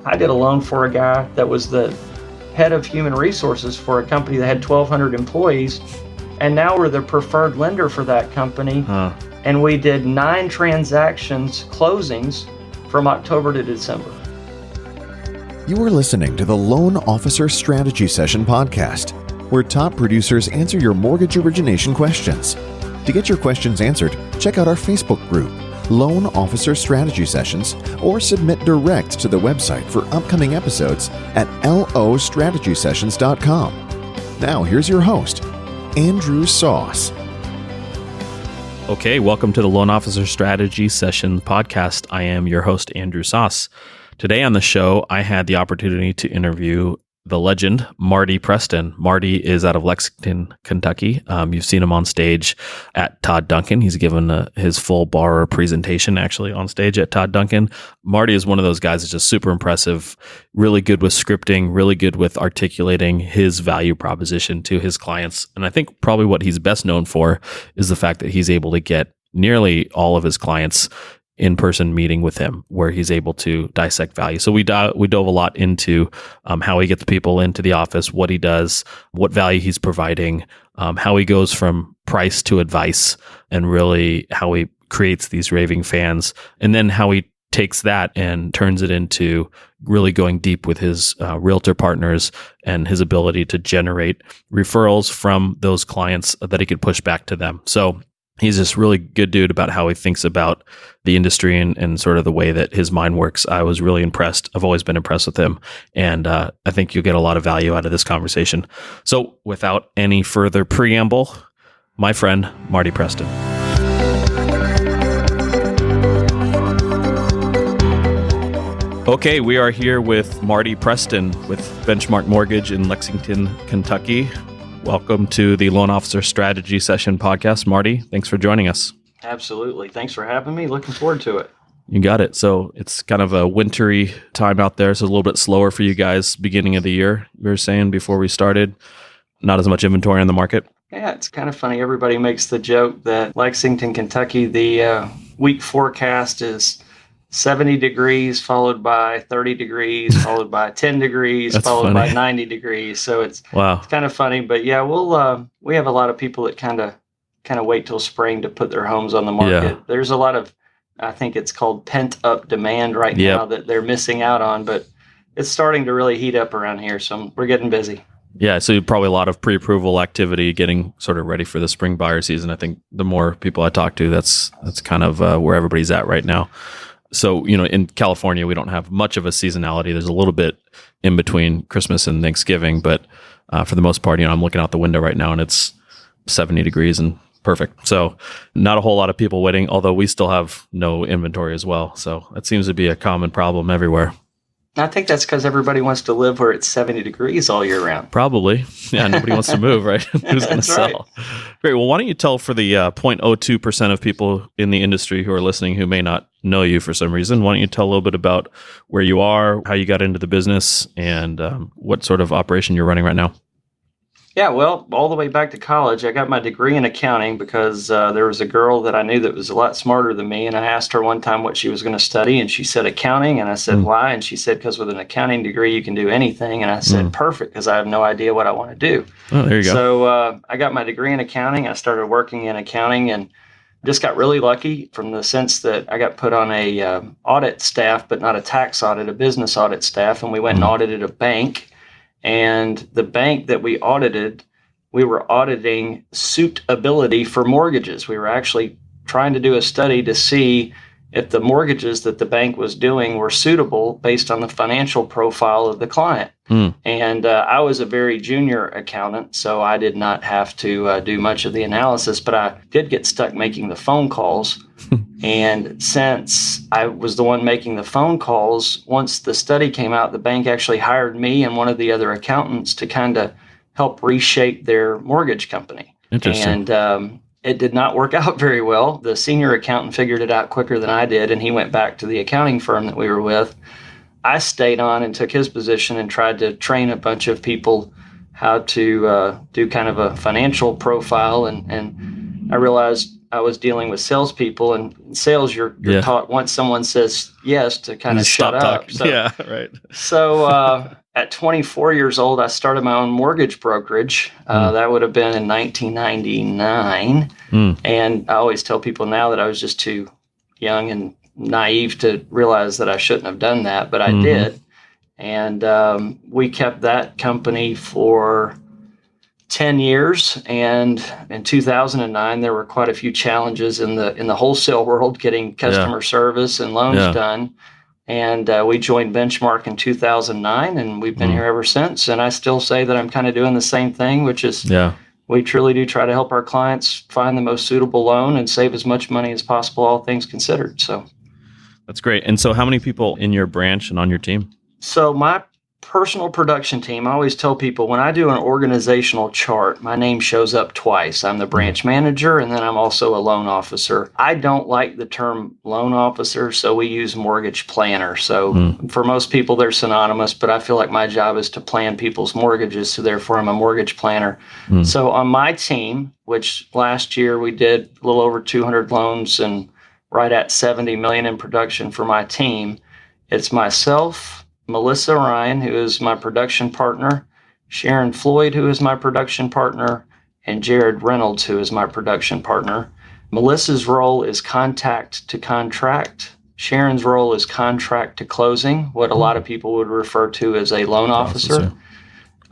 I did a loan for a guy that was the head of human resources for a company that had 1,200 employees, and now we're the preferred lender for that company. And we did 9 transactions, closings, from October to December. You are listening to the Loan Officer Strategy Session podcast, where top producers answer your mortgage origination questions. To get your questions answered, check out our Facebook group, Loan Officer Strategy Sessions, or submit direct to the website for upcoming episodes at lostrategysessions.com. Now, here's your host, Andrew Sauce. Okay, welcome to the Loan Officer Strategy Session podcast. I am your host, Andrew Sauce. Today on the show, I had the opportunity to interview the legend, Marty Preston. Marty is out of Lexington, Kentucky. You've seen him on stage at Todd Duncan. He's given his full borrower presentation actually on stage at Todd Duncan. Marty is one of those guys that's just super impressive, really good with scripting, really good with articulating his value proposition to his clients. And I think probably what he's best known for is the fact that he's able to get nearly all of his clients in-person meeting with him where he's able to dissect value. So we dove a lot into how he gets people into the office, what he does, what value he's providing, how he goes from price to advice, and really how he creates these raving fans, and then how he takes that and turns it into really going deep with his realtor partners and his ability to generate referrals from those clients that he could push back to them. So he's just really good dude about how he thinks about the industry and sort of the way that his mind works. I was really impressed. I've always been impressed with him. And I think you'll get a lot of value out of this conversation. So without any further preamble, my friend, Marty Preston. Okay, we are here with Marty Preston with Benchmark Mortgage in Lexington, Kentucky. Welcome to the Loan Officer Strategy Session podcast. Marty, thanks for joining us. Absolutely. Thanks for having me. Looking forward to it. You got it. So it's kind of a wintry time out there, so a little bit slower for you guys beginning of the year. You were saying before we started, not as much inventory on the market. Yeah, it's kind of funny. Everybody makes the joke that Lexington, Kentucky, the week forecast is 70 degrees, followed by 30 degrees, followed by 10 degrees, followed by 90 degrees. So it's kind of funny. But yeah, we have a lot of people that kind of wait till spring to put their homes on the market. Yeah. There's a lot of, I think it's called pent up demand right now that they're missing out on, but it's starting to really heat up around here. So we're getting busy. Yeah, so probably a lot of pre-approval activity, getting sort of ready for the spring buyer season. I think the more people I talk to, that's kind of where everybody's at right now. So, in California, we don't have much of a seasonality. There's a little bit in between Christmas and Thanksgiving, but for the most part, I'm looking out the window right now and it's 70 degrees and perfect. So not a whole lot of people waiting, although we still have no inventory as well. So that seems to be a common problem everywhere. I think that's because everybody wants to live where it's 70 degrees all year round. Probably. Yeah, nobody wants to move, right? Who's going to sell? Right. Great. Well, why don't you tell for the 0.02% of people in the industry who are listening who may not know you for some reason, why don't you tell a little bit about where you are, how you got into the business, and what sort of operation you're running right now? Yeah, well, all the way back to college, I got my degree in accounting because there was a girl that I knew that was a lot smarter than me, and I asked her one time what she was going to study, and she said accounting, and I said, why? And she said, because with an accounting degree, you can do anything, and I said, perfect, because I have no idea what I want to do. Oh, there you go. So I got my degree in accounting. I started working in accounting, and just got really lucky from the sense that I got put on a audit staff, but not a tax audit, a business audit staff, and we went and audited a bank. And the bank that we audited, we were auditing suitability for mortgages. We were actually trying to do a study to see if the mortgages that the bank was doing were suitable based on the financial profile of the client. And I was a very junior accountant, so I did not have to do much of the analysis, but I did get stuck making the phone calls. And since I was the one making the phone calls, once the study came out, the bank actually hired me and one of the other accountants to kind of help reshape their mortgage company. Interesting. And it did not work out very well. The senior accountant figured it out quicker than I did, and he went back to the accounting firm that we were with. I stayed on and took his position and tried to train a bunch of people how to do kind of a financial profile. And I realized I was dealing with salespeople, and in sales, you're taught once someone says yes to kind of shut up. So, yeah, right. So at 24 years old, I started my own mortgage brokerage. That would have been in 1999. And I always tell people now that I was just too young and naive to realize that I shouldn't have done that, but I did. And we kept that company for 10 years, and in 2009 there were quite a few challenges in the wholesale world getting customer service and loans done, and we joined Benchmark in 2009, and we've been here ever since. And I still say that I'm kind of doing the same thing, which is we truly do try to help our clients find the most suitable loan and save as much money as possible, all things considered. So that's great. And so how many people in your branch and on your team? So my personal production team, I always tell people when I do an organizational chart, my name shows up twice. I'm the branch manager, and then I'm also a loan officer. I don't like the term loan officer, so we use mortgage planner. So for most people, they're synonymous, but I feel like my job is to plan people's mortgages, so therefore I'm a mortgage planner. So on my team, which last year we did a little over 200 loans and right at 70 million in production for my team, it's myself, Melissa Ryan, who is my production partner, Sharon Floyd, who is my production partner, and Jared Reynolds, who is my production partner. Melissa's role is contact to contract. Sharon's role is contract to closing, what a lot of people would refer to as a loan officer.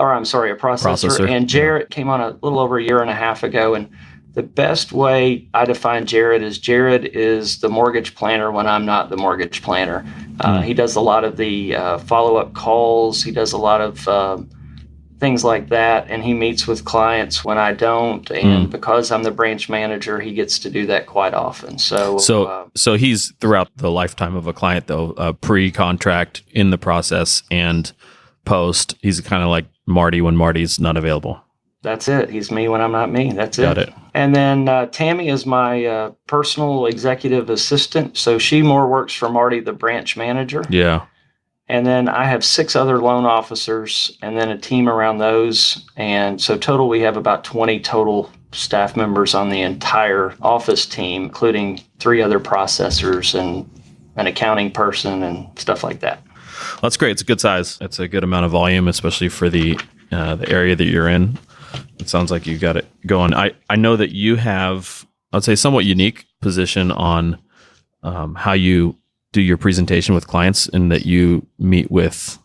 Or I'm sorry, a processor. And Jared came on a little over a year and a half ago, and the best way I define Jared is the mortgage planner when I'm not the mortgage planner. He does a lot of the follow-up calls. He does a lot of things like that, and he meets with clients when I don't. And because I'm the branch manager, he gets to do that quite often. So he's throughout the lifetime of a client, though, pre-contract, in the process, and post. He's kind of like Marty when Marty's not available. That's it. He's me when I'm not me. That's it. Got it. And then Tammy is my personal executive assistant. So she more works for Marty, the branch manager. Yeah. And then I have 6 other loan officers and then a team around those. And so total, we have about 20 total staff members on the entire office team, including 3 other processors and an accounting person and stuff like that. Well, that's great. It's a good size. It's a good amount of volume, especially for the area that you're in. It sounds like you got it going. I know that you have, I'd say, somewhat unique position on how you do your presentation with clients, and that you meet with,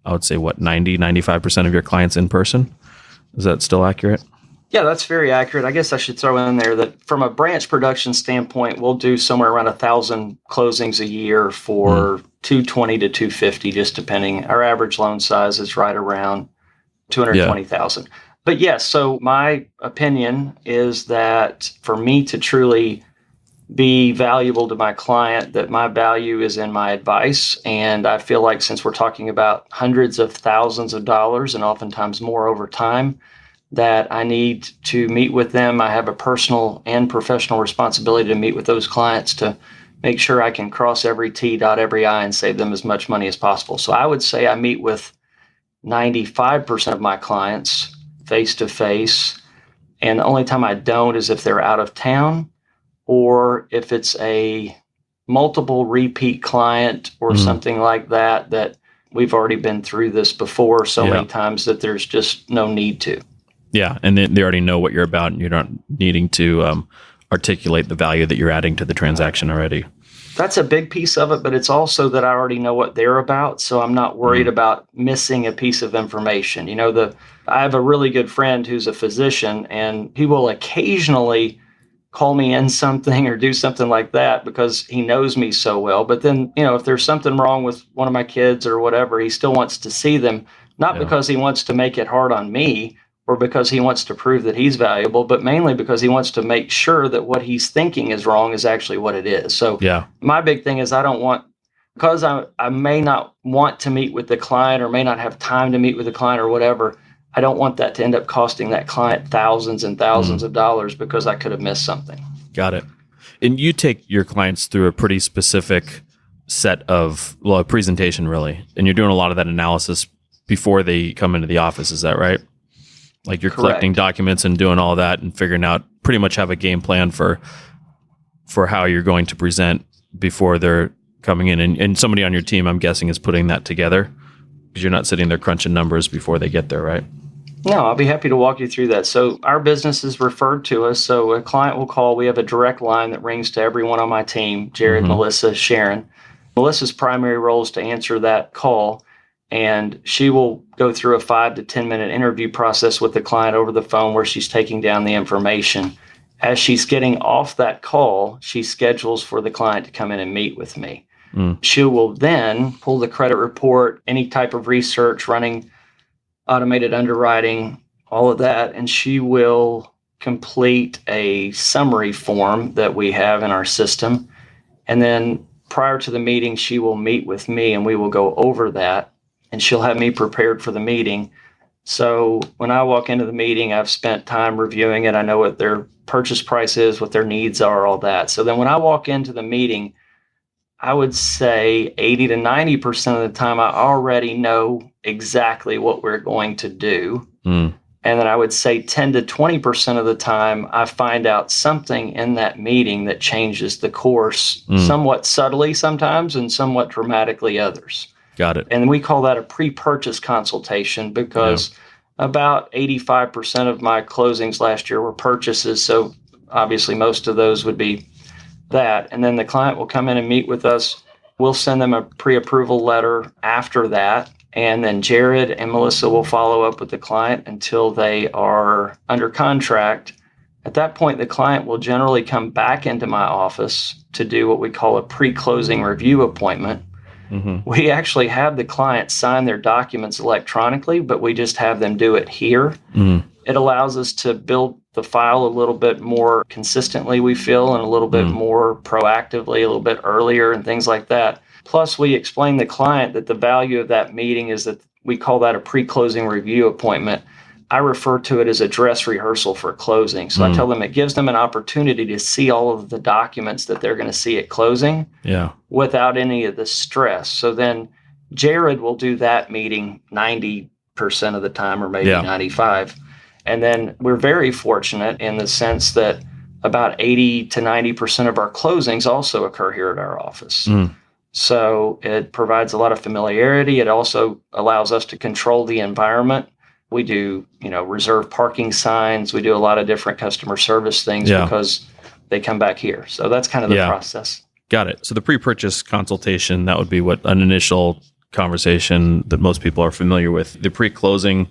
I would say, 95% of your clients in person. Is that still accurate? Yeah, that's very accurate. I guess I should throw in there that from a branch production standpoint, we'll do somewhere around 1,000 closings a year for 220 to 250, just depending. Our average loan size is right around 220,000. But yes, so my opinion is that for me to truly be valuable to my client, that my value is in my advice. And I feel like since we're talking about hundreds of thousands of dollars and oftentimes more over time, that I need to meet with them. I have a personal and professional responsibility to meet with those clients to make sure I can cross every T, dot every I, and save them as much money as possible. So I would say I meet with 95% of my clients face-to-face, and the only time I don't is if they're out of town or if it's a multiple repeat client or something like that, that we've already been through this before so many times that there's just no need to. Yeah, and they already know what you're about, and you're not needing to articulate the value that you're adding to the transaction already. That's a big piece of it, but it's also that I already know what they're about, so I'm not worried about missing a piece of information. You know, I have a really good friend who's a physician, and he will occasionally call me in something or do something like that because he knows me so well. But then, you know, if there's something wrong with one of my kids or whatever, he still wants to see them, not because he wants to make it hard on me or because he wants to prove that he's valuable, but mainly because he wants to make sure that what he's thinking is wrong is actually what it is. So my big thing is I don't want, because I may not want to meet with the client or may not have time to meet with the client or whatever, I don't want that to end up costing that client thousands and thousands of dollars because I could have missed something. Got it. And you take your clients through a pretty specific set of, well, a presentation really, and you're doing a lot of that analysis before they come into the office. Is that right? Like you're Correct. collecting documents and doing all that and figuring out, pretty much have a game plan for how you're going to present before they're coming in. And somebody on your team, I'm guessing, is putting that together, because you're not sitting there crunching numbers before they get there, right? No, I'll be happy to walk you through that. So our business is referred to us. So a client will call. We have a direct line that rings to everyone on my team: Jared, Melissa, Sharon. Melissa's primary role is to answer that call, and she will go through a 5 to 10 minute interview process with the client over the phone, where she's taking down the information. As she's getting off that call, she schedules for the client to come in and meet with me. She will then pull the credit report, any type of research, running automated underwriting, all of that, and she will complete a summary form that we have in our system. And then prior to the meeting, she will meet with me and we will go over that, and she'll have me prepared for the meeting. So when I walk into the meeting, I've spent time reviewing it. I know what their purchase price is, what their needs are, all that. So then when I walk into the meeting, I would say 80 to 90% of the time, I already know exactly what we're going to do. And then I would say 10 to 20% of the time, I find out something in that meeting that changes the course, somewhat subtly sometimes and somewhat dramatically others. Got it. And we call that a pre-purchase consultation, because about 85% of my closings last year were purchases. So obviously most of those would be that. And then the client will come in and meet with us. We'll send them a pre-approval letter after that. And then Jared and Melissa will follow up with the client until they are under contract. At that point, the client will generally come back into my office to do what we call a pre-closing review appointment. We actually have the client sign their documents electronically, but we just have them do it here. It allows us to build the file a little bit more consistently, we feel, and a little bit more proactively, a little bit earlier, and things like that. Plus, we explain to the client that the value of that meeting is that we call that a pre-closing review appointment. I refer to it as a dress rehearsal for closing. So I tell them it gives them an opportunity to see all of the documents that they're going to see at closing without any of the stress. So then Jared will do that meeting 90% of the time, or maybe 95%. And then we're very fortunate in the sense that about 80 to 90% of our closings also occur here at our office. So it provides a lot of familiarity. It also allows us to control the environment. We do, reserve parking signs. We do a lot of different customer service things because they come back here. So that's kind of the process. Got it. So the pre-purchase consultation, that would be what an initial conversation that most people are familiar with. The pre-closing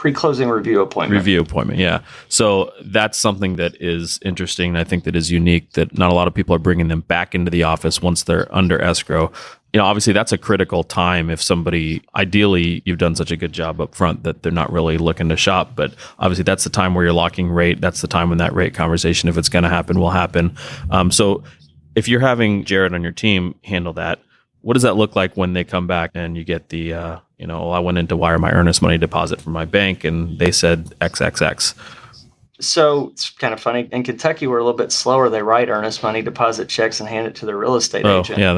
review appointment. Yeah. So that's something that is interesting. I think that is unique, that not a lot of people are bringing them back into the office once they're under escrow. Obviously that's a critical time. If somebody, ideally you've done such a good job up front that they're not really looking to shop, but obviously that's the time where you're locking rate. That's the time when that rate conversation, if it's going to happen, will happen. So if you're having Jared on your team handle that, what does that look like when they come back and you get the, I went in to wire my earnest money deposit from my bank and they said XXX? So it's kind of funny. In Kentucky, we're a little bit slower. They write earnest money deposit checks and hand it to their real estate agent. Yeah,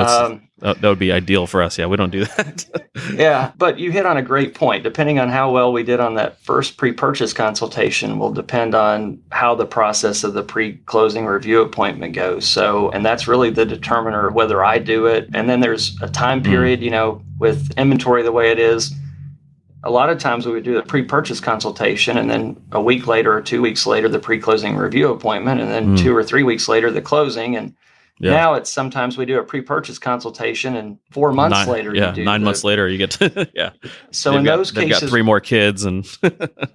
that would be ideal for us. Yeah, we don't do that. Yeah, but you hit on a great point. Depending on how well we did on that first pre-purchase consultation will depend on how the process of the pre-closing review appointment goes. So, and that's really the determiner of whether I do it. And then there's a time period, with inventory the way it is. A lot of times we would do the pre-purchase consultation, and then a week later or 2 weeks later, the pre-closing review appointment, and then 2 or 3 weeks later, the closing. And now it's sometimes we do a pre-purchase consultation, and 4 months later, you do 9 months later, you get to, So in those cases, they've got 3 more kids, and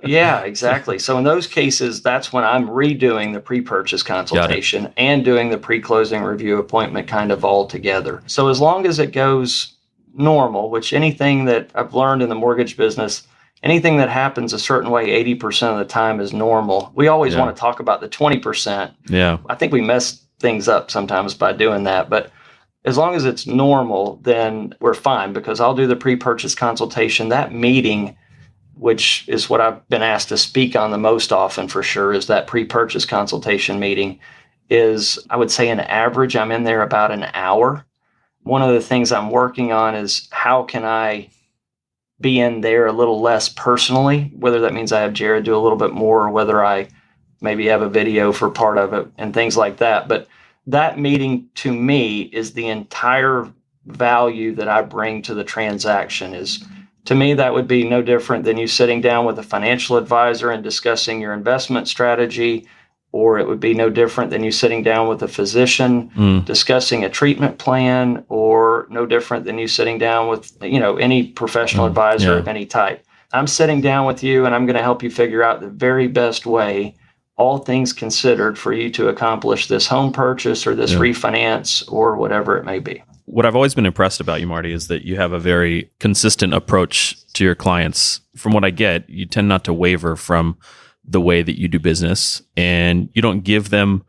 yeah, exactly. So in those cases, that's when I'm redoing the pre-purchase consultation and doing the pre-closing review appointment kind of all together. So as long as it goes normal, which anything that I've learned in the mortgage business, anything that happens a certain way 80% of the time is normal. We always want to talk about the 20%. Yeah. I think we mess things up sometimes by doing that, but as long as it's normal, then we're fine, because I'll do the pre-purchase consultation. That meeting, which is what I've been asked to speak on the most often for sure, is that pre-purchase consultation meeting is, I would say, an average, I'm in there about an hour. One of the things I'm working on is how can I be in there a little less personally, whether that means I have Jared do a little bit more, or whether I maybe have a video for part of it and things like that. But that meeting to me is the entire value that I bring to the transaction. Is to me, that would be no different than you sitting down with a financial advisor and discussing your investment strategy, or it would be no different than you sitting down with a physician discussing a treatment plan, or no different than you sitting down with, any professional advisor of any type. I'm sitting down with you and I'm going to help you figure out the very best way, all things considered, for you to accomplish this home purchase or this refinance or whatever it may be. What I've always been impressed about you, Marty, is that you have a very consistent approach to your clients. From what I get, you tend not to waver from the way that you do business, and you don't give them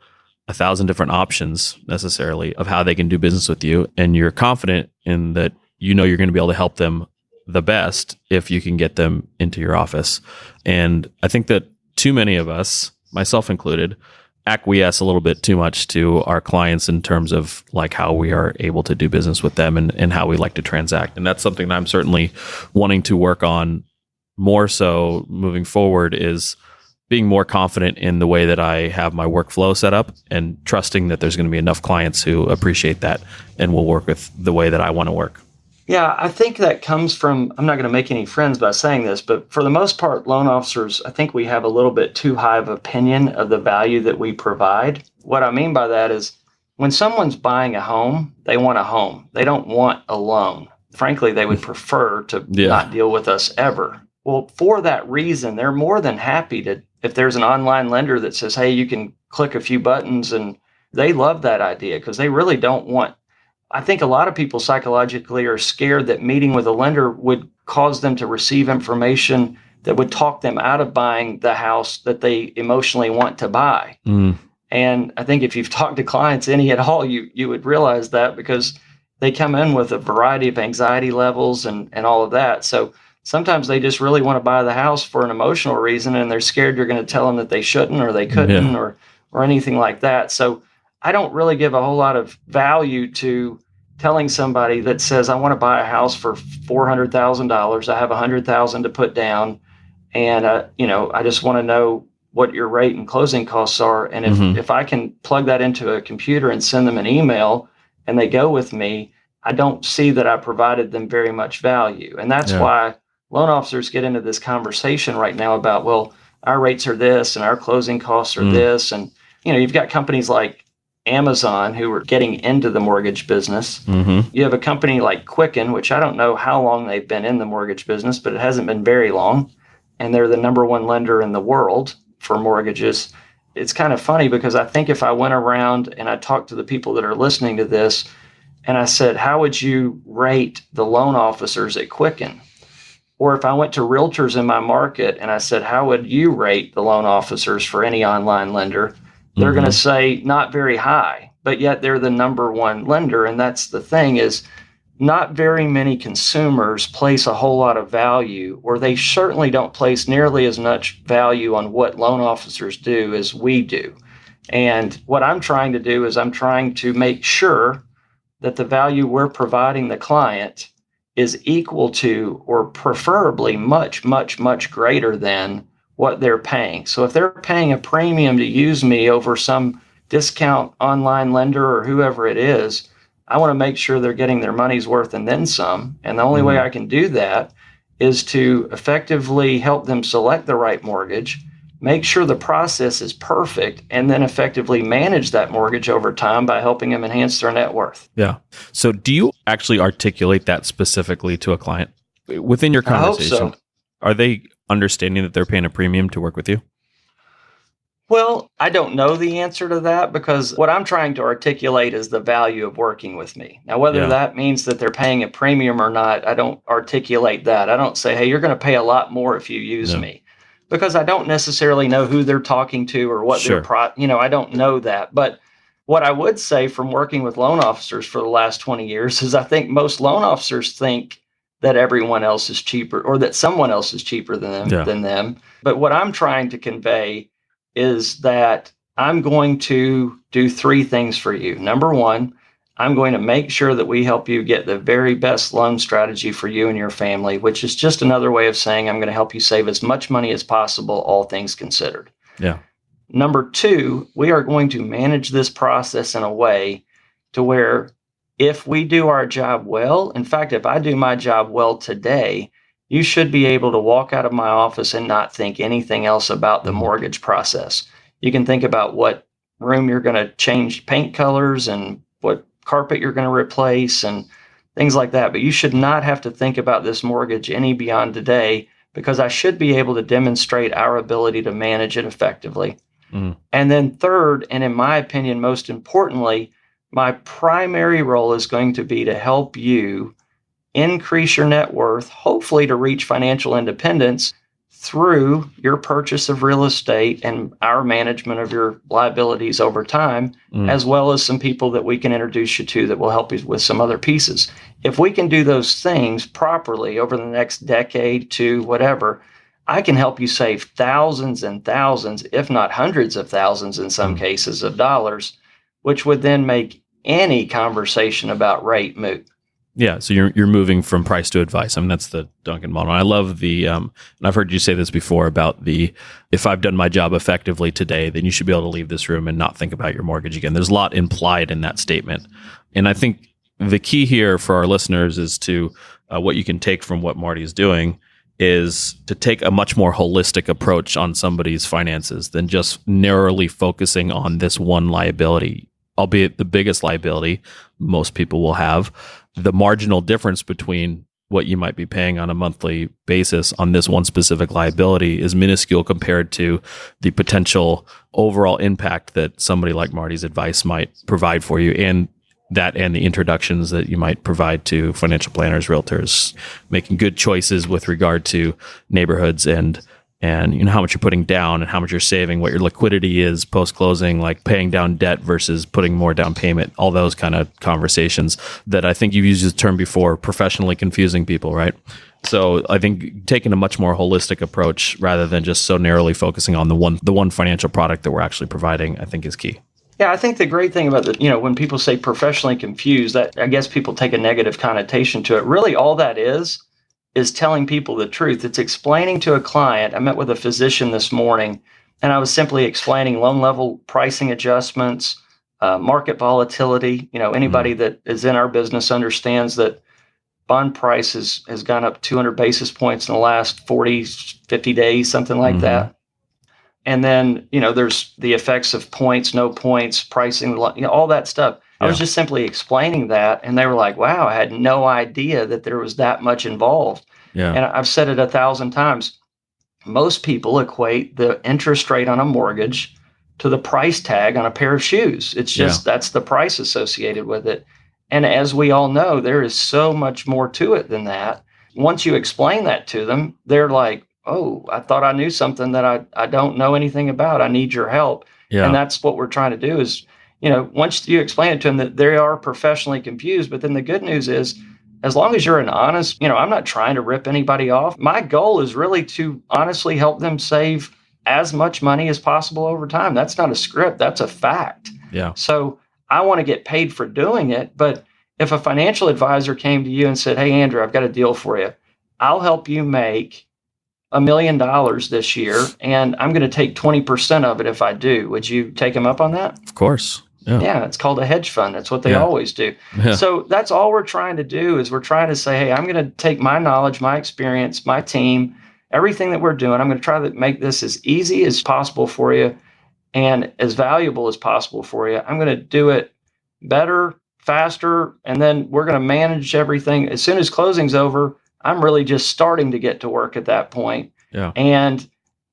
1,000 different options necessarily of how they can do business with you. And you're confident in that you're going to be able to help them the best if you can get them into your office. And I think that too many of us, myself included, acquiesce a little bit too much to our clients in terms of like how we are able to do business with them and how we like to transact. And that's something that I'm certainly wanting to work on more so moving forward, is being more confident in the way that I have my workflow set up, and trusting that there's going to be enough clients who appreciate that and will work with the way that I want to work. Yeah, I think that comes from, I'm not going to make any friends by saying this, but for the most part, loan officers, I think we have a little bit too high of opinion of the value that we provide. What I mean by that is when someone's buying a home, they want a home. They don't want a loan. Frankly, they would prefer to not deal with us ever. Well, for that reason, they're more than happy to, if there's an online lender that says, hey, you can click a few buttons, and they love that idea because they really don't want, I think a lot of people psychologically are scared that meeting with a lender would cause them to receive information that would talk them out of buying the house that they emotionally want to buy. And I think if you've talked to clients any at all, you would realize that, because they come in with a variety of anxiety levels and all of that. So sometimes they just really want to buy the house for an emotional reason, and they're scared you're going to tell them that they shouldn't or they couldn't or anything like that. So I don't really give a whole lot of value to telling somebody that says, I want to buy a house for $400,000. I have $100,000 to put down. And, I just want to know what your rate and closing costs are. And if I can plug that into a computer and send them an email and they go with me, I don't see that I provided them very much value. And that's why loan officers get into this conversation right now about, well, our rates are this and our closing costs are this. And, you've got companies like Amazon who are getting into the mortgage business. You have a company like Quicken, which I don't know how long they've been in the mortgage business, but it hasn't been very long. And they're the number one lender in the world for mortgages. It's kind of funny because I think if I went around and I talked to the people that are listening to this and I said, how would you rate the loan officers at Quicken? Or if I went to realtors in my market and I said, how would you rate the loan officers for any online lender? They're going to say not very high, but yet they're the number one lender. And that's the thing, is not very many consumers place a whole lot of value, or they certainly don't place nearly as much value on what loan officers do as we do. And what I'm trying to do is I'm trying to make sure that the value we're providing the client is equal to, or preferably much, much, much greater than what they're paying. So if they're paying a premium to use me over some discount online lender or whoever it is, I want to make sure they're getting their money's worth and then some. And the only way I can do that is to effectively help them select the right mortgage, make sure the process is perfect, and then effectively manage that mortgage over time by helping them enhance their net worth. Yeah. So do you actually articulate that specifically to a client within your conversation? I hope so. Are they understanding that they're paying a premium to work with you? Well, I don't know the answer to that, because what I'm trying to articulate is the value of working with me. Now, whether that means that they're paying a premium or not, I don't articulate that. I don't say, hey, you're going to pay a lot more if you use me, because I don't necessarily know who they're talking to or what their I don't know that. But what I would say from working with loan officers for the last 20 years is I think most loan officers think that everyone else is cheaper, or that someone else is cheaper than them. But what I'm trying to convey is that I'm going to do three things for you. Number one, I'm going to make sure that we help you get the very best loan strategy for you and your family, which is just another way of saying I'm going to help you save as much money as possible, all things considered. Yeah. Number two, we are going to manage this process in a way to where if we do our job well, in fact, if I do my job well today, you should be able to walk out of my office and not think anything else about the mortgage process. You can think about what room you're going to change paint colors and what carpet you're going to replace and things like that. But you should not have to think about this mortgage any beyond today, because I should be able to demonstrate our ability to manage it effectively. And then third, and in my opinion, most importantly, my primary role is going to be to help you increase your net worth, hopefully to reach financial independence through your purchase of real estate and our management of your liabilities over time, as well as some people that we can introduce you to that will help you with some other pieces. If we can do those things properly over the next decade to whatever, I can help you save thousands and thousands, if not hundreds of thousands in some cases of dollars, which would then make any conversation about rate moot. Yeah, so you're moving from price to advice. I mean, that's the Duncan model. And I love the, and I've heard you say this before about if I've done my job effectively today, then you should be able to leave this room and not think about your mortgage again. There's a lot implied in that statement. And I think the key here for our listeners is to, what you can take from what Marty is doing is to take a much more holistic approach on somebody's finances than just narrowly focusing on this one liability, albeit the biggest liability most people will have. The marginal difference between what you might be paying on a monthly basis on this one specific liability is minuscule compared to the potential overall impact that somebody like Marty's advice might provide for you, and the introductions that you might provide to financial planners, realtors, making good choices with regard to neighborhoods and how much you're putting down and how much you're saving, what your liquidity is post-closing, like paying down debt versus putting more down payment, all those kind of conversations that I think you've used the term before, professionally confusing people, right? So I think taking a much more holistic approach rather than just so narrowly focusing on the one financial product that we're actually providing, I think is key. Yeah, I think the great thing about when people say professionally confused, that I guess people take a negative connotation to it. Really, all that is telling people the truth. It's explaining to a client. I met with a physician this morning, and I was simply explaining loan level pricing adjustments, market volatility. Anybody that is in our business understands that bond prices has gone up 200 basis points in the last 40, 50 days, something like that. And then, there's the effects of points, no points, pricing, all that stuff. I was just simply explaining that, and they were like, wow, I had no idea that there was that much involved. Yeah. And I've said it 1,000 times. Most people equate the interest rate on a mortgage to the price tag on a pair of shoes. It's just that's the price associated with it. And as we all know, there is so much more to it than that. Once you explain that to them, they're like, oh, I thought I knew something that I don't know anything about. I need your help. Yeah. And that's what we're trying to do is, once you explain it to them that they are professionally confused, but then the good news is, as long as you're an honest, I'm not trying to rip anybody off. My goal is really to honestly help them save as much money as possible over time. That's not a script. That's a fact. Yeah. So I want to get paid for doing it. But if a financial advisor came to you and said, hey, Andrew, I've got a deal for you. I'll help you make $1 million this year, and I'm going to take 20% of it if I do. Would you take him up on that? Of course. Yeah, it's called a hedge fund. That's what they always do. Yeah. So that's all we're trying to do is we're trying to say, hey, I'm going to take my knowledge, my experience, my team, everything that we're doing. I'm going to try to make this as easy as possible for you and as valuable as possible for you. I'm going to do it better, faster, and then we're going to manage everything. As soon as closing's over, I'm really just starting to get to work at that point. Yeah. And,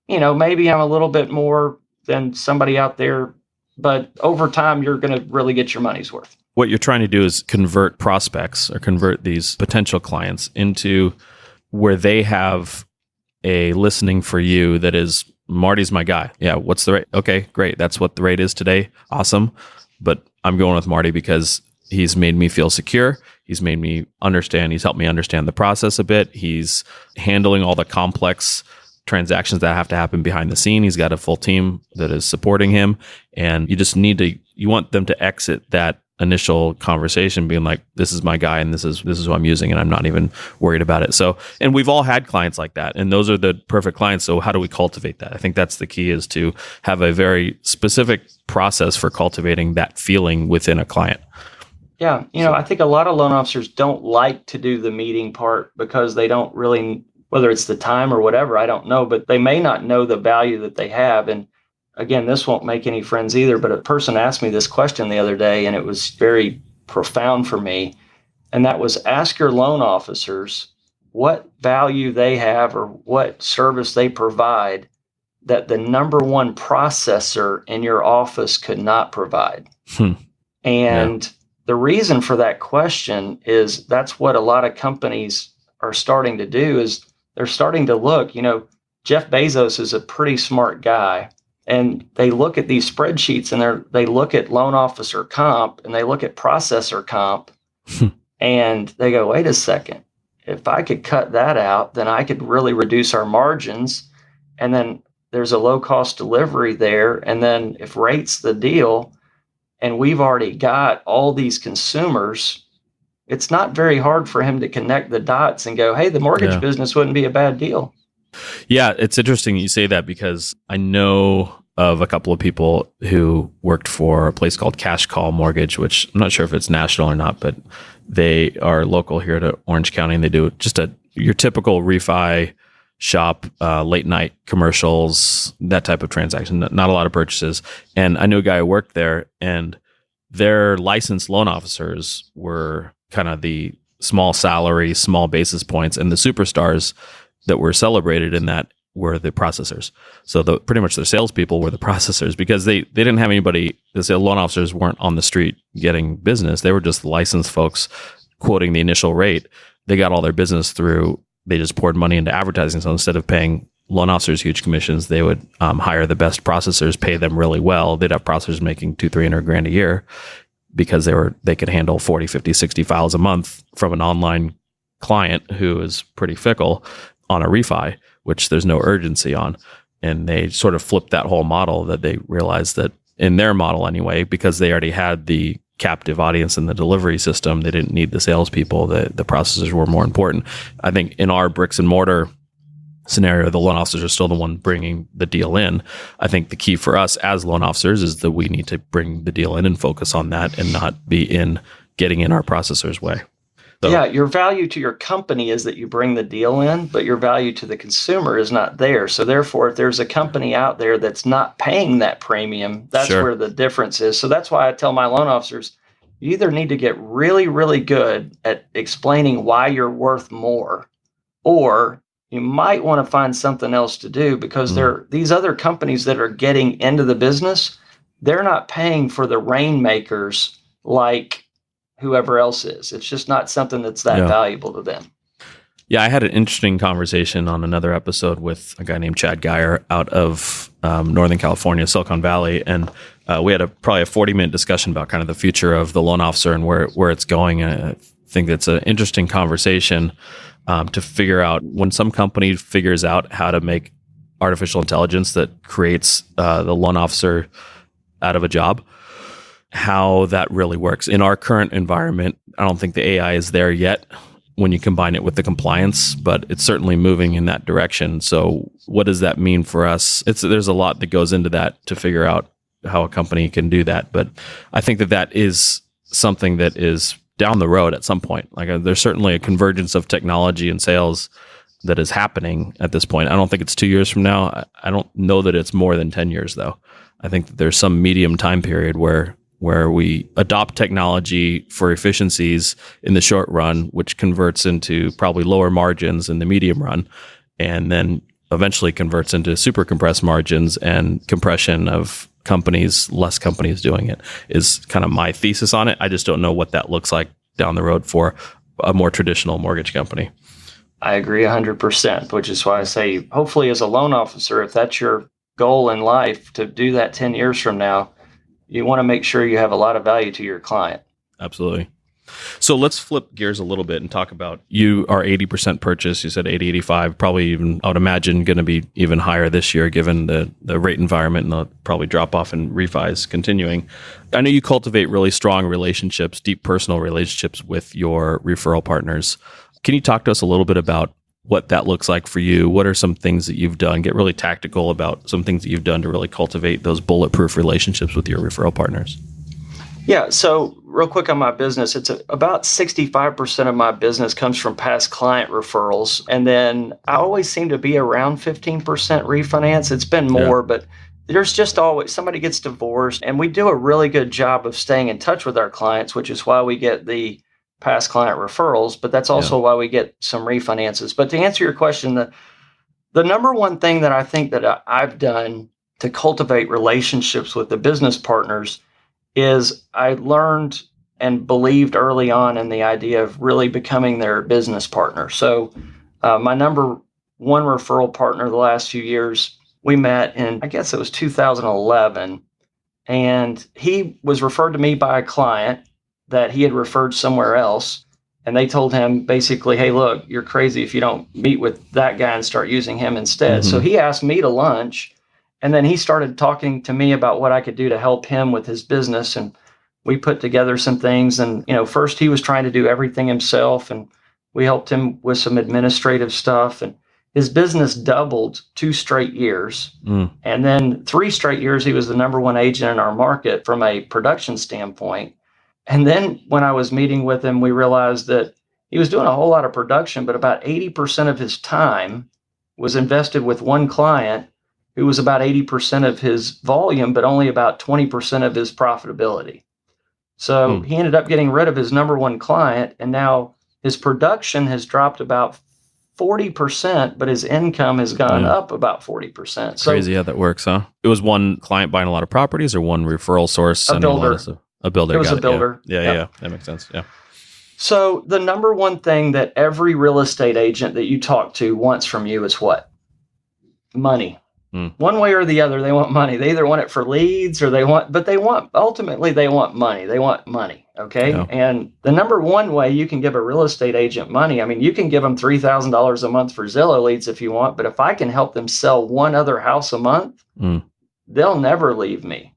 maybe I'm a little bit more than somebody out there, but over time, you're going to really get your money's worth. What you're trying to do is convert prospects or convert these potential clients into where they have a listening for you that is, Marty's my guy. Yeah, what's the rate? Okay, great. That's what the rate is today. Awesome. But I'm going with Marty because he's made me feel secure. He's made me understand. He's helped me understand the process a bit. He's handling all the complex transactions that have to happen behind the scene. He's got a full team that is supporting him. And you just you want them to exit that initial conversation being like, this is my guy and this is who I'm using and I'm not even worried about it. So, and we've all had clients like that and those are the perfect clients. So how do we cultivate that? I think that's the key, is to have a very specific process for cultivating that feeling within a client. Yeah. I think a lot of loan officers don't like to do the meeting part because they don't really, whether it's the time or whatever, I don't know, but they may not know the value that they have. And again, this won't make any friends either, but a person asked me this question the other day, and it was very profound for me. And that was, ask your loan officers what value they have or what service they provide that the number one processor in your office could not provide. And the reason for that question is that's what a lot of companies are starting to do, is they're starting to look, Jeff Bezos is a pretty smart guy. And they look at these spreadsheets and they look at loan officer comp and they look at processor comp and they go, wait a second, if I could cut that out, then I could really reduce our margins. And then there's a low cost delivery there. And then if rate's the deal and we've already got all these consumers, it's not very hard for him to connect the dots and go, hey, the mortgage business wouldn't be a bad deal. Yeah, it's interesting you say that, because I know of a couple of people who worked for a place called Cash Call Mortgage, which I'm not sure if it's national or not, but they are local here to Orange County, and they do just your typical refi shop, late night commercials, that type of transaction, not a lot of purchases. And I knew a guy who worked there, and their licensed loan officers were kind of the small salary, small basis points, and the superstars that were celebrated in that were the processors. So pretty much their salespeople were the processors, because they didn't have anybody. The loan officers weren't on the street getting business. They were just licensed folks quoting the initial rate. They got all their business through. They just poured money into advertising. So instead of paying loan officers huge commissions, they would hire the best processors, pay them really well. They'd have processors making $200,000-$300,000 a year because they could handle 40, 50, 60 files a month from an online client who is pretty fickle on a refi, which there's no urgency on. And they sort of flipped that whole model, that they realized that in their model anyway, because they already had the captive audience in the delivery system, they didn't need the salespeople. The processors were more important. I think in our bricks and mortar scenario, the loan officers are still the one bringing the deal in. I think the key for us as loan officers is that we need to bring the deal in and focus on that and not be getting in our processor's way. So, yeah, your value to your company is that you bring the deal in, but your value to the consumer is not there. So therefore, if there's a company out there that's not paying that premium, that's where the difference is. So that's why I tell my loan officers, you either need to get really, really good at explaining why you're worth more, or you might want to find something else to do, because these other companies that are getting into the business, they're not paying for the rainmakers like whoever else is. It's just not something that's that valuable to them. Yeah, I had an interesting conversation on another episode with a guy named Chad Geyer out of Northern California, Silicon Valley, and we had probably a 40-minute discussion about kind of the future of the loan officer and where it's going. And I think that's an interesting conversation to figure out when some company figures out how to make artificial intelligence that creates the loan officer out of a job, how that really works. In our current environment, I don't think the AI is there yet when you combine it with the compliance, but it's certainly moving in that direction. So what does that mean for us? There's a lot that goes into that to figure out how a company can do that. But I think that is something that is down the road at some point. Like there's certainly a convergence of technology and sales that is happening at this point. I don't think it's 2 years from now. I don't know that it's more than 10 years though. I think that there's some medium time period where we adopt technology for efficiencies in the short run, which converts into probably lower margins in the medium run, and then eventually converts into super compressed margins and compression of less companies doing it, is kind of my thesis on it. I just don't know what that looks like down the road for a more traditional mortgage company. I agree 100%, which is why I say, hopefully as a loan officer, if that's your goal in life to do that 10 years from now, you want to make sure you have a lot of value to your client. Absolutely. So let's flip gears a little bit and talk about, you are 80% purchase. You said 80, 85, probably even, I would imagine, going to be even higher this year given the rate environment and the probably drop off in refis continuing. I know you cultivate really strong relationships, deep personal relationships with your referral partners. Can you talk to us a little bit about what that looks like for you? What are some things that you've done? Get really tactical about some things that you've done to really cultivate those bulletproof relationships with your referral partners. Yeah. So real quick on my business, it's about 65% of my business comes from past client referrals. And then I always seem to be around 15% refinance. It's been more, but there's just always somebody gets divorced, and we do a really good job of staying in touch with our clients, which is why we get the past client referrals, but that's also why we get some refinances. But to answer your question, the number one thing that I think that I've done to cultivate relationships with the business partners is I learned and believed early on in the idea of really becoming their business partner. So my number one referral partner the last few years, we met in, I guess it was 2011, and he was referred to me by a client that he had referred somewhere else. And they told him basically, hey, look, you're crazy if you don't meet with that guy and start using him instead. Mm-hmm. So he asked me to lunch. And then he started talking to me about what I could do to help him with his business. And we put together some things. And, first he was trying to do everything himself. And we helped him with some administrative stuff. And his business doubled 2 straight years. And then 3 straight years, he was the number one agent in our market from a production standpoint. And then when I was meeting with him, we realized that he was doing a whole lot of production, but about 80% of his time was invested with one client who was about 80% of his volume, but only about 20% of his profitability. So he ended up getting rid of his number one client, and now his production has dropped about 40%, but his income has gone up about 40%. So, crazy how that works, huh? It was one client buying a lot of properties, or one referral source? A builder. A builder. It was a builder. Yeah. That makes sense. Yeah. So the number one thing that every real estate agent that you talk to wants from you is what? Money. One way or the other, they want money. They either want it for leads or ultimately they want money. They want money. Okay. Yeah. And the number one way you can give a real estate agent money, I mean, you can give them $3,000 a month for Zillow leads if you want, but if I can help them sell one other house a month, they'll never leave me.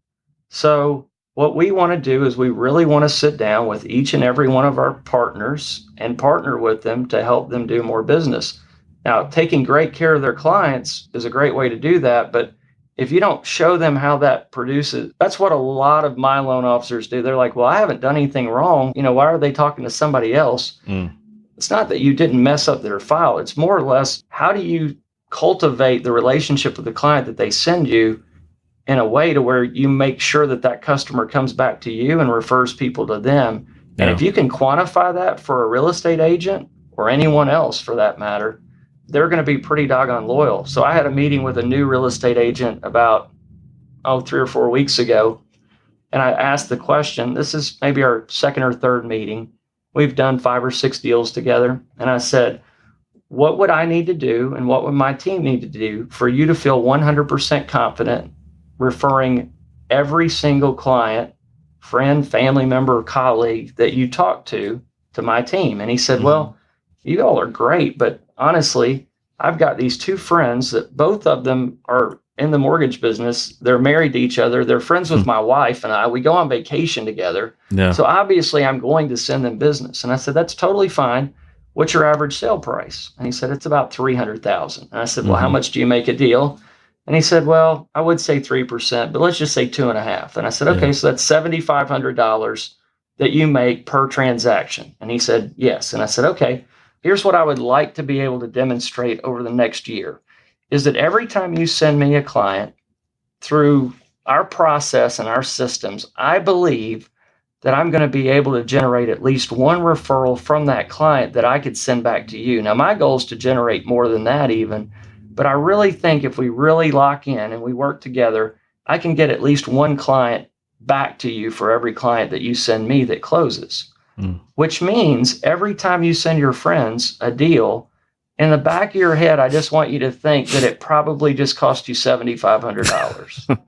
So what we want to do is we really want to sit down with each and every one of our partners and partner with them to help them do more business. Now, taking great care of their clients is a great way to do that, but if you don't show them how that produces, that's what a lot of my loan officers do. They're like, well, I haven't done anything wrong. Why are they talking to somebody else? It's not that you didn't mess up their file. It's more or less, how do you cultivate the relationship with the client that they send you in a way to where you make sure that that customer comes back to you and refers people to them. Yeah. And if you can quantify that for a real estate agent or anyone else for that matter, they're going to be pretty doggone loyal. So I had a meeting with a new real estate agent about 3 or 4 weeks ago. And I asked the question, this is maybe our second or third meeting. We've done 5 or 6 deals together. And I said, what would I need to do and what would my team need to do for you to feel 100% confident referring every single client, friend, family member, or colleague that you talk to my team? And he said, well, you all are great, but honestly, I've got these 2 friends that both of them are in the mortgage business. They're married to each other. They're friends with my wife and I. We go on vacation together. Yeah. So obviously I'm going to send them business. And I said, that's totally fine. What's your average sale price? And he said, it's about $300,000. And I said, well, how much do you make a deal? And he said, well, I would say 3%, but let's just say 2.5%. And I said, okay, so that's $7,500 that you make per transaction. And he said, yes. And I said, okay, here's what I would like to be able to demonstrate over the next year is that every time you send me a client through our process and our systems, I believe that I'm going to be able to generate at least one referral from that client that I could send back to you. Now, my goal is to generate more than that even. But I really think if we really lock in and we work together, I can get at least one client back to you for every client that you send me that closes. Which means every time you send your friends a deal, in the back of your head, I just want you to think that it probably just cost you $7,500.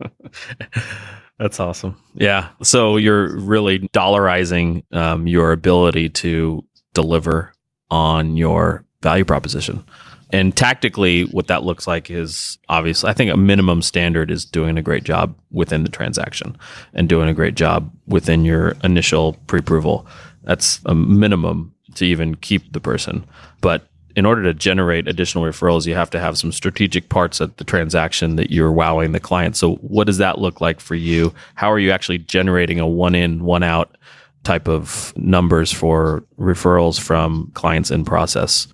That's awesome. Yeah. So you're really dollarizing your ability to deliver on your value proposition. And tactically, what that looks like is obviously, I think a minimum standard is doing a great job within the transaction and doing a great job within your initial pre-approval. That's a minimum to even keep the person. But in order to generate additional referrals, you have to have some strategic parts of the transaction that you're wowing the client. So what does that look like for you? How are you actually generating a one in, one out type of numbers for referrals from clients in process?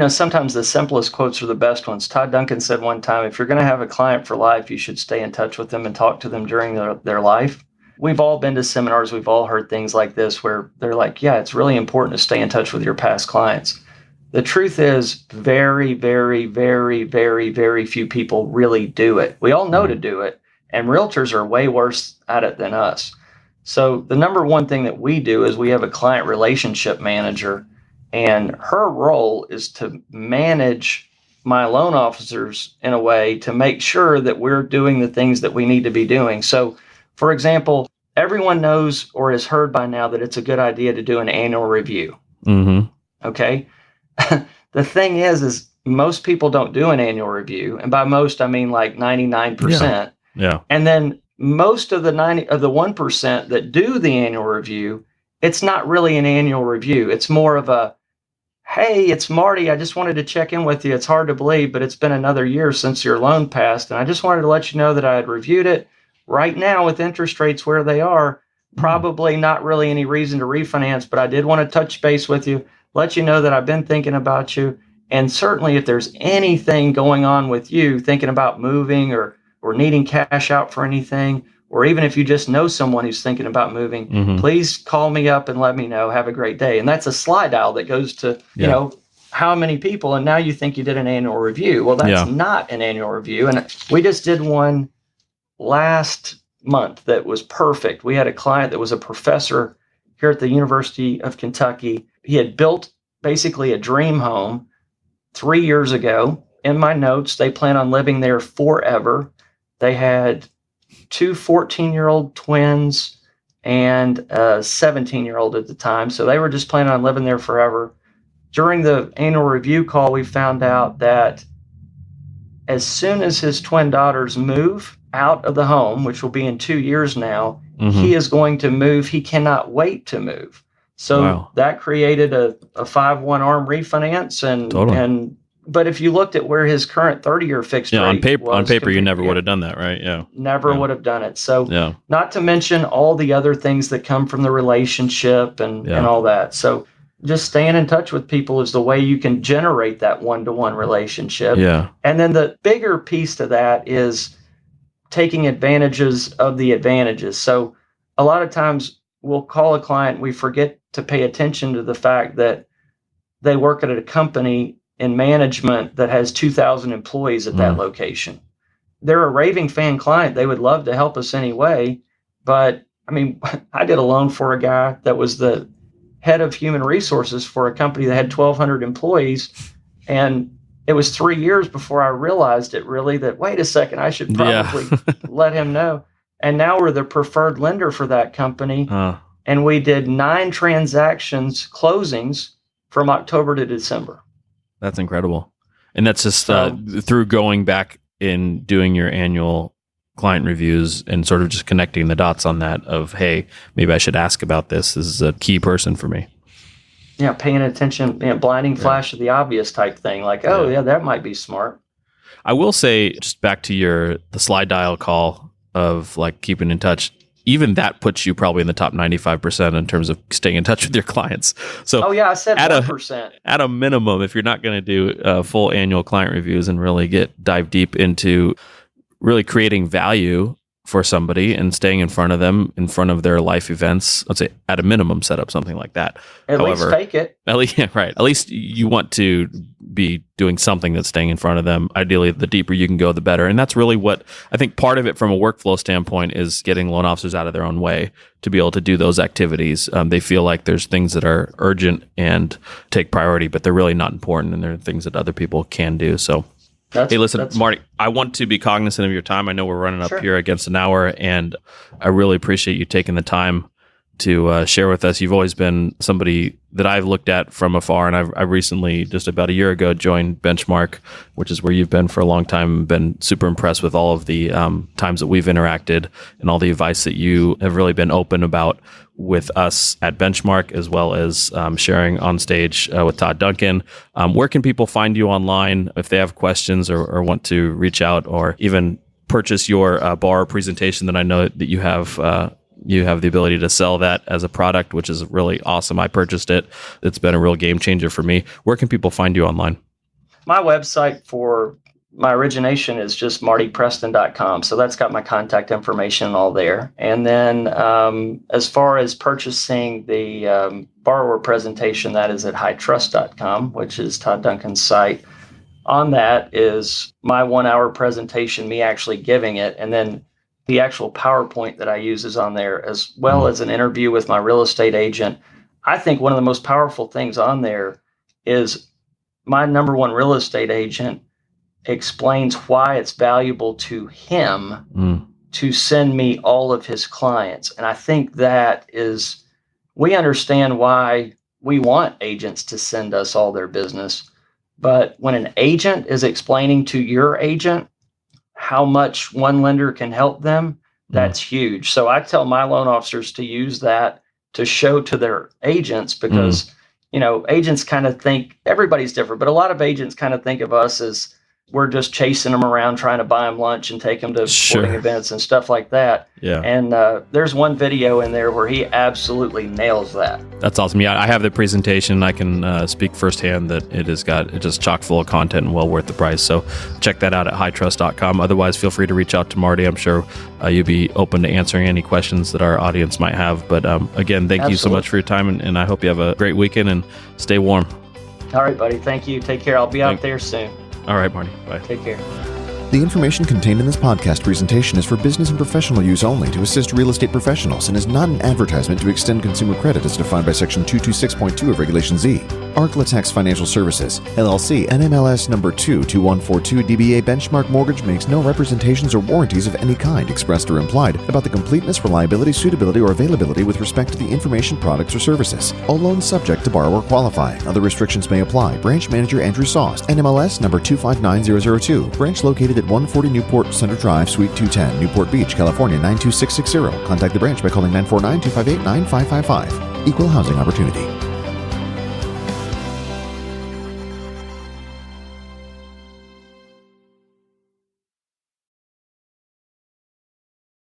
Sometimes the simplest quotes are the best ones. Todd Duncan said one time, if you're going to have a client for life, you should stay in touch with them and talk to them during their life. We've all been to seminars. We've all heard things like this where they're like, yeah, it's really important to stay in touch with your past clients. The truth is very, very, very, very, very few people really do it. We all know to do it, and realtors are way worse at it than us. So the number one thing that we do is we have a client relationship manager, and her role is to manage my loan officers in a way to make sure that we're doing the things that we need to be doing. So, for example, everyone knows or has heard by now that it's a good idea to do an annual review. Mm-hmm. Okay? The thing is most people don't do an annual review. And by most, I mean like 99%. Yeah. And then most of the 1% that do the annual review, it's not really an annual review. It's more of a, hey, it's Marty. I just wanted to check in with you. It's hard to believe, but it's been another year since your loan passed. And I just wanted to let you know that I had reviewed it. Right now, with interest rates where they are, probably not really any reason to refinance, but I did want to touch base with you, let you know that I've been thinking about you. And certainly if there's anything going on with you, thinking about moving or needing cash out for anything, or even if you just know someone who's thinking about moving, please call me up and let me know. Have a great day. And that's a slide dial that goes to, how many people, and now you think you did an annual review. Well, that's not an annual review. And we just did one last month that was perfect. We had a client that was a professor here at the University of Kentucky. He had built basically a dream home 3 years ago. In my notes, they plan on living there forever. They had 2 14-year-old twins and a 17-year-old at the time. So they were just planning on living there forever. During the annual review call, we found out that as soon as his twin daughters move out of the home, which will be in 2 years now, he is going to move. He cannot wait to move. So that created a 5-1 ARM refinance. But if you looked at where his current 30-year fixed rate on paper, you never would have done that, right? Yeah. Never would have done it. So not to mention all the other things that come from the relationship and all that. So just staying in touch with people is the way you can generate that one-to-one relationship. Yeah. And then the bigger piece to that is taking advantages of the advantages. So a lot of times we'll call a client, we forget to pay attention to the fact that they work at a company in management that has 2,000 employees at that location. They're a raving fan client. They would love to help us anyway. But I mean, I did a loan for a guy that was the head of human resources for a company that had 1,200 employees. And it was 3 years before I realized it really that, wait a second, I should probably let him know. And now we're the preferred lender for that company. And we did 9 transactions, closings from October to December. That's incredible. And that's just through going back and doing your annual client reviews and sort of just connecting the dots on that of, hey, maybe I should ask about this. This is a key person for me. Yeah, paying attention, blinding flash of the obvious type thing. Like, that might be smart. I will say, just back to the slide dial call of like keeping in touch, even that puts you probably in the top 95% in terms of staying in touch with your clients. So, I said 1%. At a minimum, if you're not going to do full annual client reviews and really dive deep into really creating value for somebody and staying in front of them, in front of their life events, let's say at a minimum, set up something like that. At least take it. At least you want to be doing something that's staying in front of them. Ideally, the deeper you can go, the better. And that's really what I think part of it from a workflow standpoint is getting loan officers out of their own way to be able to do those activities. They feel like there's things that are urgent and take priority, but they're really not important. And there are things that other people can do. So Hey, listen, Marty, I want to be cognizant of your time. I know we're running up here against an hour, and I really appreciate you taking the time to share with us. You've always been somebody that I've looked at from afar, and I've recently, just about a year ago, joined Benchmark, which is where you've been for a long time. Been super impressed with all of the times that we've interacted and all the advice that you have really been open about with us at Benchmark, as well as sharing on stage with Todd Duncan. Where can people find you online if they have questions or want to reach out or even purchase your bar presentation that I know that you have the ability to sell that as a product, which is really awesome. I purchased it. It's been a real game changer for me. Where can people find you online? My website for my origination is just martypreston.com. So that's got my contact information all there. And then as far as purchasing the borrower presentation, that is at hightrust.com, which is Todd Duncan's site. On that is my 1 hour presentation, me actually giving it. And then the actual PowerPoint that I use is on there, as well as an interview with my real estate agent. I think one of the most powerful things on there is my number one real estate agent explains why it's valuable to him to send me all of his clients. And I think that is, we understand why we want agents to send us all their business. But when an agent is explaining to your agent how much one lender can help them, that's huge. So I tell my loan officers to use that to show to their agents, because, agents kind of think everybody's different, but a lot of agents kind of think of us as we're just chasing them around, trying to buy them lunch and take them to sporting events and stuff like that. Yeah. And there's one video in there where he absolutely nails that. That's awesome. Yeah, I have the presentation. I can speak firsthand that it's just chock full of content and well worth the price. So check that out at hightrust.com. Otherwise, feel free to reach out to Marty. I'm sure you'd be open to answering any questions that our audience might have. But again, thank you so much for your time, and I hope you have a great weekend and stay warm. All right, buddy. Thank you. Take care. I'll be out there soon. All right, Marty. Bye. Take care. The information contained in this podcast presentation is for business and professional use only to assist real estate professionals and is not an advertisement to extend consumer credit as defined by Section 226.2 of Regulation Z. Arklatex Financial Services, LLC, NMLS number 22142 DBA Benchmark Mortgage makes no representations or warranties of any kind, expressed or implied, about the completeness, reliability, suitability, or availability with respect to the information, products, or services. All loans subject to borrower qualifying. Other restrictions may apply. Branch Manager Andrew Sauce, NMLS number 259002. Branch located at 140 Newport Center Drive, Suite 210, Newport Beach, California 92660. Contact the branch by calling 949-258-9555. Equal housing opportunity.